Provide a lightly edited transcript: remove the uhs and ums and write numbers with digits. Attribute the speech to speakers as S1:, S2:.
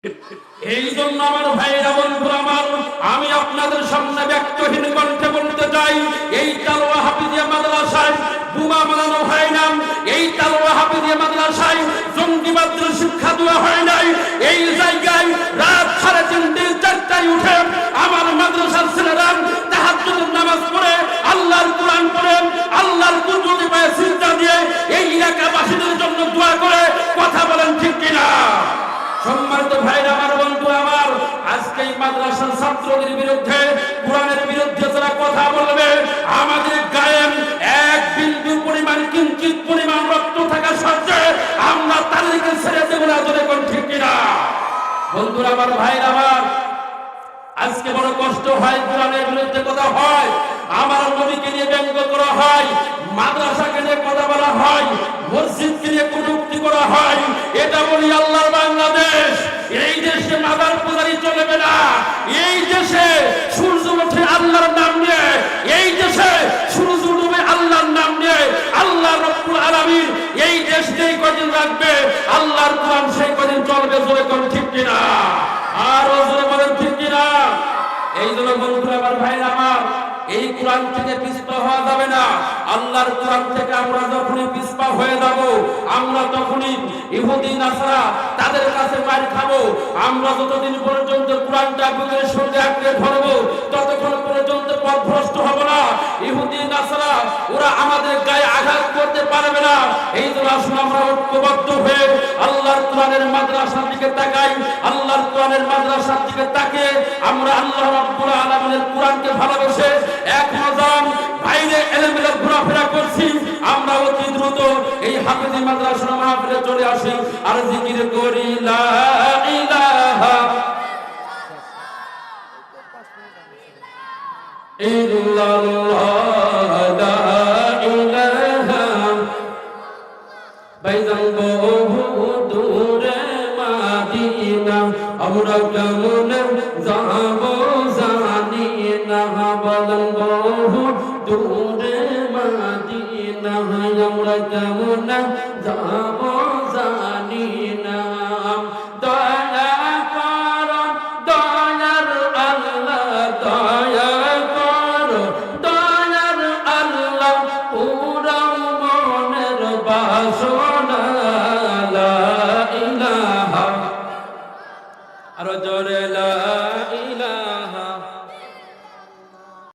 S1: এই জন্য আমার ভাইরা বন্ধুরা আমার, আমি আপনাদের সামনে ব্যক্তহীন কণ্ঠে বলতে চাই, এই তালওয়া হাফিজিয়া মাদ্রাসায় বোমা বানানো হয় না, এই তালওয়া হাফিজিয়া মাদ্রাসায় জঙ্গিবাদের শিক্ষা দেওয়া হয় নাই। এই জায়গায় রাত 3:30 4টায় উঠে আমার মাদ্রাসার ছেলেরা তাহাজ্জুদের নামাজ পড়ে, আল্লাহর কোরআন পড়ে, আল্লাহর কুদরতি পায়ে সিজদা দিয়ে এই এলাকাবাসীদের জন্য দোয়া করে। কথা বলেন ঠিক কিনা? সম্মানিত ভাইরা আমার, বন্ধু আমার, আজকে এই মাদ্রাসার ছাত্রদের বিরুদ্ধে, কোরআনের বিরুদ্ধে যারা কথা বলবে, আমাদের গায়ে এক বিন্দু পরিমাণ, কিঞ্চিত পরিমাণ রক্ত থাকা সত্ত্বে আমরা তাদেরকে ছেড়ে দেব না। জোরে কোন ঠিক কিনা? বন্ধুরা আমার, ভাইরা আমার, আজকে বড় কষ্ট হয়, কোরআনের বিরুদ্ধে কথা হয়, আমার নবীকে নিয়ে ব্যঙ্গ করা হয়, মাদ্রাসাকে নিয়ে কথা বলা হয়, মসজিদকে নিয়ে কটূক্তি করা হয়। এটা বলি আল্লাহর বাংলাদেশ, এই দেশে মাদার পূজারি চলবে না। এই দেশে সূর্য ওঠে আল্লাহর নাম নিয়ে, এই দেশে সূর্য ডুবে আল্লাহর নাম নিয়ে। আল্লাহ রাব্বুল আলামিন এই দেশ যেই কদিন রাখবে, আল্লাহর কোরআন সেই কদিন চলবে। জোরে কোন ঠিক কিনা? আর জোরে বলেন ঠিক কিনা? এই জন্য বন্ধুরা আমার, ভাইরা আমার, এই কোরআন থেকে পিছপা হওয়া যাবে না। আল্লাহর কোরআন থেকে আমরা যখনই পিছপা হয়ে যাব, আমরা তখনই ইহুদি নাসারা তাদের কাছে মার খাবো। আমরা যতদিন পর্যন্ত কোরআনটা বুকের সঙ্গে আঁকড়ে ধরবো, ততক্ষণ পর্যন্ত পথভ্রষ্ট হব না। ইহুদি নাসারা ওরা আমাদের গায়ে আঘাত করতে পারবে না। এই জন্য আসুন আমরা ঐক্যবদ্ধ হয়ে আল্লাহর কোরআনের মাদ্রাসার দিকে তাকাই। আল্লাহর কোরআনের মাদ্রাসার দিকে তাকিয়ে আমরা আল্লাহ রাব্বুল আলামিনের কোরআনকে ভালোবেসে এখনো যারা বাইরে এলেমেলে ঘোরাফেরা করছি, আমরা অতি দ্রুত এই হাফেজি মাদ্রাসার মাহফিলে চলে আসি আর জিকির করি লা ইলাহা ইল্লাল্লাহ, লা ইলাহা। বাইজান বহু দূরে মাদিনা, আমরা কেমন যাব জানি না। বলেন বহু দূরে মাদিনা, আমরা কেমন যাব